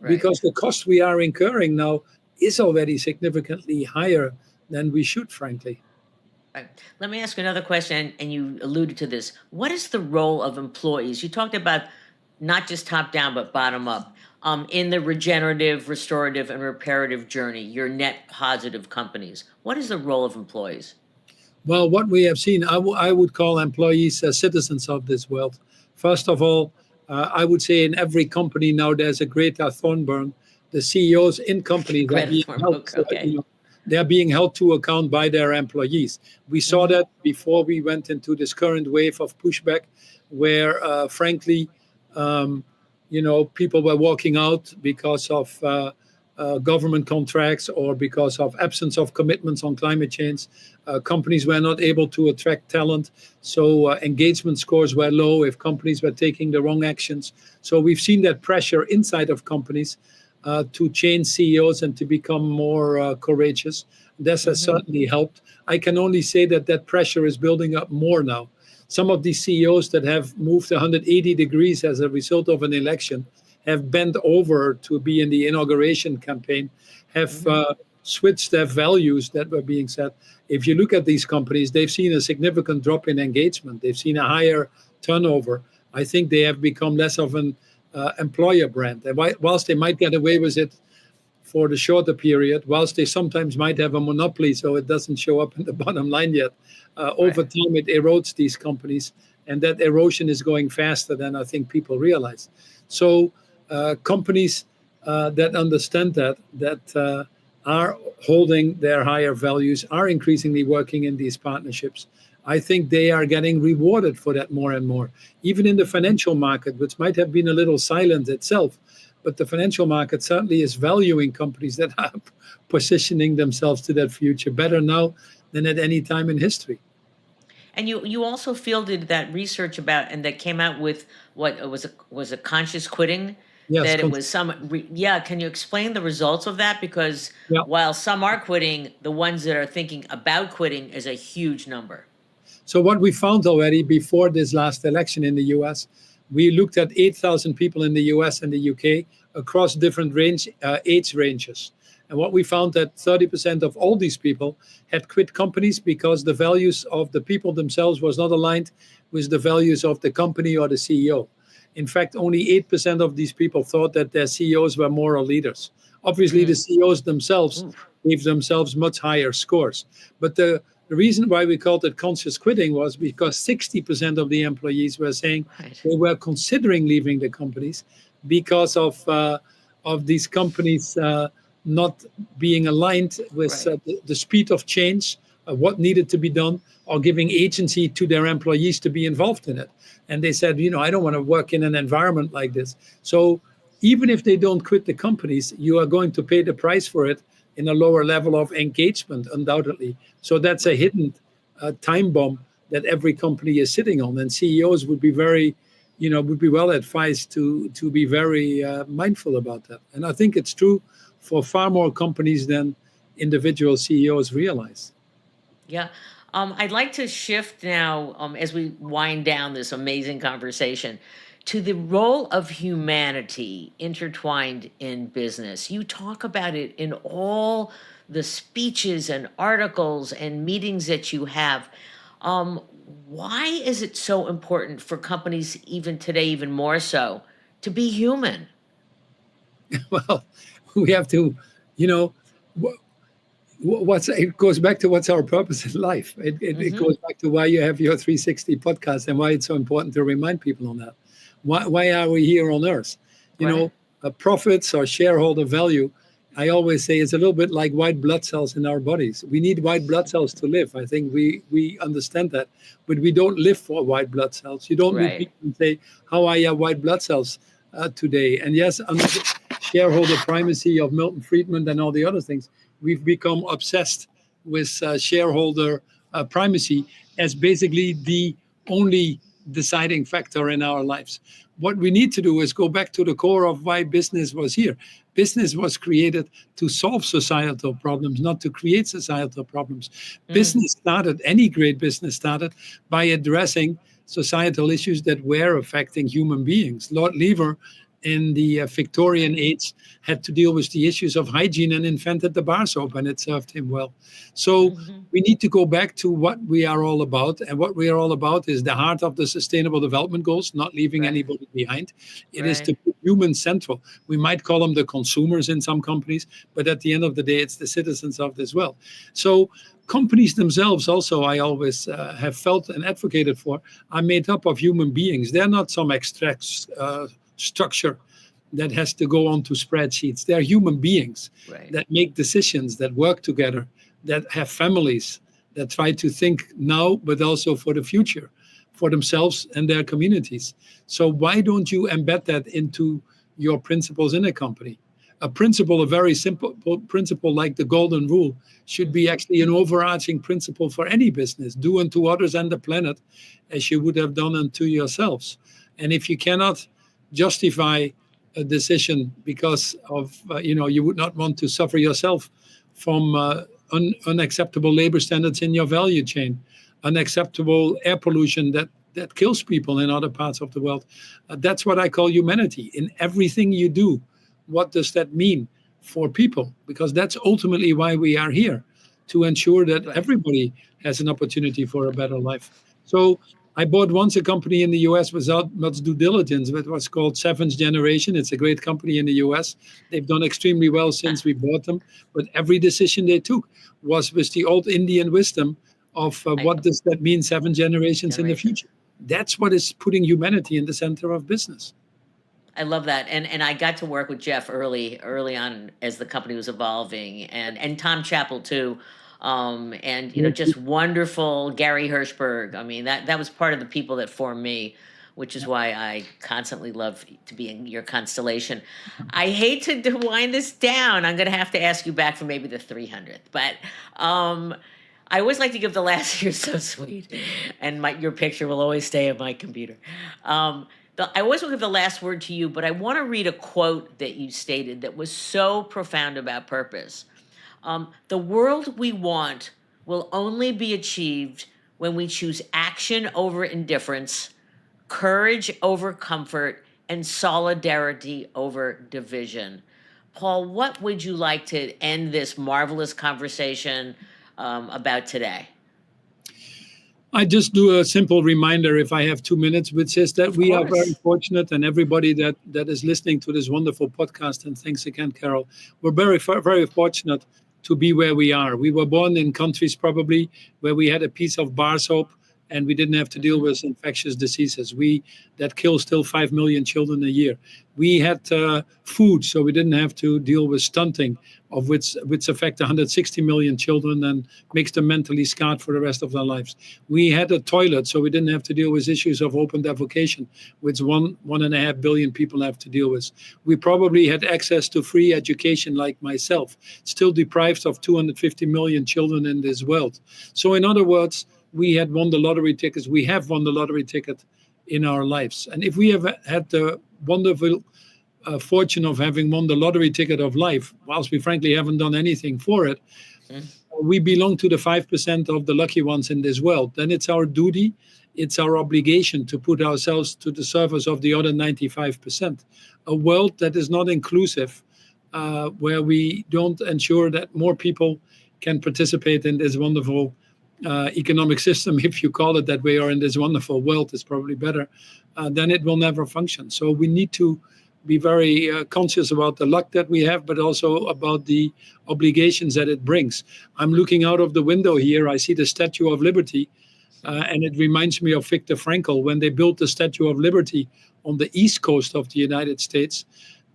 Because the cost we are incurring now is already significantly higher than we should, frankly. Let me ask another question, and you alluded to this. What is the role of employees? You talked about not just top down, but bottom up, in the regenerative, restorative, and reparative journey, your net positive companies. What is the role of employees? Well, what we have seen, I would call employees citizens of this world. First of all, I would say in every company now there's a Greta Thunberg. The CEOs in companies they're being held to account by their employees. We saw that before we went into this current wave of pushback, where, frankly, people were walking out because of government contracts or because of absence of commitments on climate change. Companies were not able to attract talent, so engagement scores were low if companies were taking the wrong actions. So we've seen that pressure inside of companies to change CEOs and to become more courageous. This has certainly helped. I can only say that pressure is building up more now. Some of these CEOs that have moved 180 degrees as a result of an election have bent over to be in the inauguration campaign, have switched their values that were being set. If you look at these companies, they've seen a significant drop in engagement. They've seen a higher turnover. I think they have become less of an employer brand. And whilst they might get away with it for the shorter period, whilst they sometimes might have a monopoly, so it doesn't show up in the bottom line yet, over Right. time it erodes these companies, and that erosion is going faster than I think people realize. So companies that understand that are holding their higher values, are increasingly working in these partnerships. I think they are getting rewarded for that more and more, even in the financial market, which might have been a little silent itself. But the financial market certainly is valuing companies that are positioning themselves to that future better now than at any time in history. And you also fielded that research about, and that came out with what was a conscious quitting, Yes, that it was yeah, can you explain the results of that? Because yeah. while some are quitting, the ones that are thinking about quitting is a huge number. So what we found already before this last election in the US, we looked at 8,000 people in the US and the UK across different age ranges. And what we found that 30% of all these people had quit companies because the values of the people themselves was not aligned with the values of the company or the CEO. In fact, only 8% of these people thought that their CEOs were moral leaders. Obviously, the Mm. CEOs themselves Oof. gave themselves much higher scores. But the reason why we called it conscious quitting was because 60% of the employees were saying Right. they were considering leaving the companies because of these companies not being aligned with Right. the speed of change, what needed to be done, or giving agency to their employees to be involved in it. And they said, I don't want to work in an environment like this. So even if they don't quit the companies, you are going to pay the price for it in a lower level of engagement, undoubtedly. So that's a Right. hidden time bomb that every company is sitting on. And CEOs would be would be well advised to be very mindful about that. And I think it's true for far more companies than individual CEOs realize. Yeah. I'd like to shift now, as we wind down this amazing conversation, to the role of humanity intertwined in business. You talk about it in all the speeches and articles and meetings that you have. Um, why is it so important for companies, even today, even more so, to be human? Well, we have to, you know, what's it goes back to what's our purpose in life. It Hmm. goes back to why you have your 360 podcast and why it's so important to remind people on that. Why are we here on earth? You Right. know, profits or shareholder value. I always say it's a little bit like white blood cells in our bodies. We need white blood cells to live. I think we understand that, but we don't live for white blood cells. You don't meet Right. people and say, "How are your white blood cells today?" And yes, under the shareholder primacy of Milton Friedman and all the other things, we've become obsessed with shareholder primacy as basically the only deciding factor in our lives. What we need to do is go back to the core of why business was here. Business was created to solve societal problems, not to create societal problems. Mm. Business started, any great business started by addressing societal issues that were affecting human beings. Lord Lever in the Victorian Right. age had to deal with the issues of hygiene and invented the bar soap, and it served him well. So Hmm. we need to go back to what we are all about. And what we are all about is the heart of the Sustainable Development Goals, not leaving Right. anybody behind. It is Right. to put humans central. We might call them the consumers in some companies, but at the end of the day, it's the citizens of this well. So companies themselves also, I always have felt and advocated for, are made up of human beings. They're not some abstract structure that has to go onto spreadsheets. They're human beings Right. that make decisions, that work together, that have families, that try to think now, but also for the future, for themselves and their communities. So why don't you embed that into your principles in a company? A principle, a very simple principle like the golden rule, should be Hmm. actually an overarching principle for any business. Do unto others and the planet as you would have done unto yourselves. And if you cannot justify a decision because of you would not want to suffer yourself from unacceptable labor standards in your value chain, unacceptable air pollution that kills people in other parts of the world. That's what I call humanity in everything you do. What does that mean for people? Because that's ultimately why we are here, to ensure that Right. everybody has an opportunity for a better life. So I bought once a company in the US without much due diligence. It was called Seventh Generation. It's a great company in the US. They've done extremely well since we bought them. But every decision they took was with the old Indian wisdom of what does that mean, 7 generations in the future. That's what is putting humanity in the center of business. I love that. And I got to work with Jeff early on as the company was evolving, and Tom Chappell too. And just wonderful Gary Hirschberg. I mean, that was part of the people that formed me, which is why I constantly love to be in your constellation. I hate to wind this down. I'm going to have to ask you back for maybe the 300th, but I always like to give the last. You're so sweet, and your picture will always stay on my computer. I always will give the last word to you, but I want to read a quote that you stated that was so profound about purpose. The world we want will only be achieved when we choose action over indifference, courage over comfort, and solidarity over division. Paul, what would you like to end this marvelous conversation about today? I just do a simple reminder, if I have 2 minutes, which is that we are very fortunate, and everybody that is listening to this wonderful podcast, and thanks again, Carol, we're very, very fortunate to be where we are. We were born in countries probably where we had a piece of bar soap and we didn't have to deal with infectious diseases. That kills still 5 million children a year. We had food, so we didn't have to deal with stunting, of which affect 160 million children and makes them mentally scarred for the rest of their lives. We had a toilet, so we didn't have to deal with issues of open defecation, which 1.5 billion people have to deal with. We probably had access to free education, like myself, still deprived of 250 million children in this world. So in other words, we had won the lottery tickets. We have won the lottery ticket in our lives. And if we have had the wonderful fortune of having won the lottery ticket of life, whilst we frankly haven't done anything for it, we belong to the 5% of the lucky ones in this world. Then it's our duty, it's our obligation to put ourselves to the service of the other 95%. A world that is not inclusive, where we don't ensure that more people can participate in this wonderful economic system, if you call it that way, or in this wonderful world, is probably better, then it will never function. So we need to be very conscious about the luck that we have, but also about the obligations that it brings. I'm looking out of the window here. I see the Statue of Liberty, and it reminds me of Viktor Frankl. When they built the Statue of Liberty on the East Coast of the United States,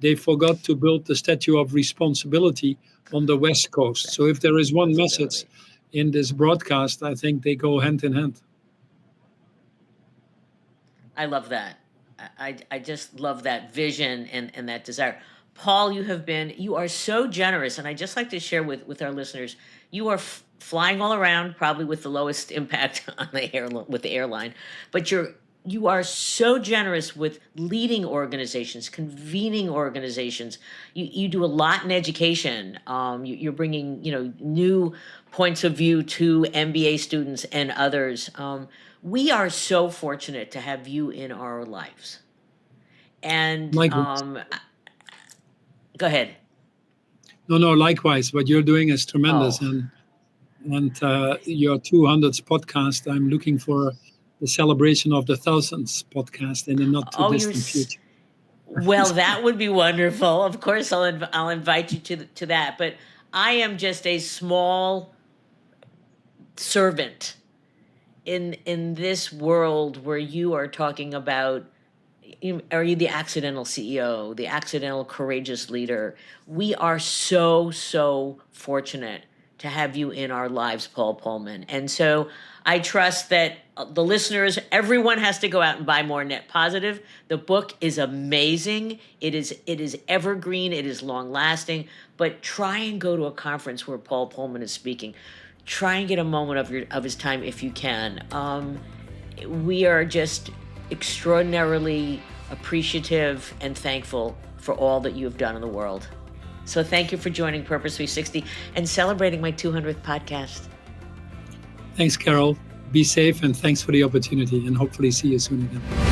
they forgot to build the Statue of Responsibility on the West Coast. So if there is one message in this broadcast, I think they go hand in hand. I love that. I just love that vision and that desire. Paul, you are so generous, and I just like to share with our listeners, you are flying all around, probably with the lowest impact on with the airline, but you are so generous with leading organizations, convening organizations. You do a lot in education. You're bringing new points of view to MBA students and others. We are so fortunate to have you in our lives. And go ahead. No, likewise. What you're doing is tremendous. And your 200th podcast, I'm looking for the celebration of the 1000th podcast in the not too distant future. Well, that would be wonderful. Of course, I'll invite you to that. But I am just a small servant in this world where you are talking about. Are you the accidental CEO, the accidental courageous leader? We are so fortunate to have you in our lives, Paul Polman. And so I trust that the listeners, everyone has to go out and buy more Net Positive. The book is amazing. It is evergreen. It is long lasting. But try and go to a conference where Paul Polman is speaking. Try and get a moment of his time if you can. We are just extraordinarily appreciative and thankful for all that you have done in the world. So thank you for joining Purpose 360 and celebrating my 200th podcast. Thanks, Carol. Be safe, and thanks for the opportunity, and hopefully see you soon again.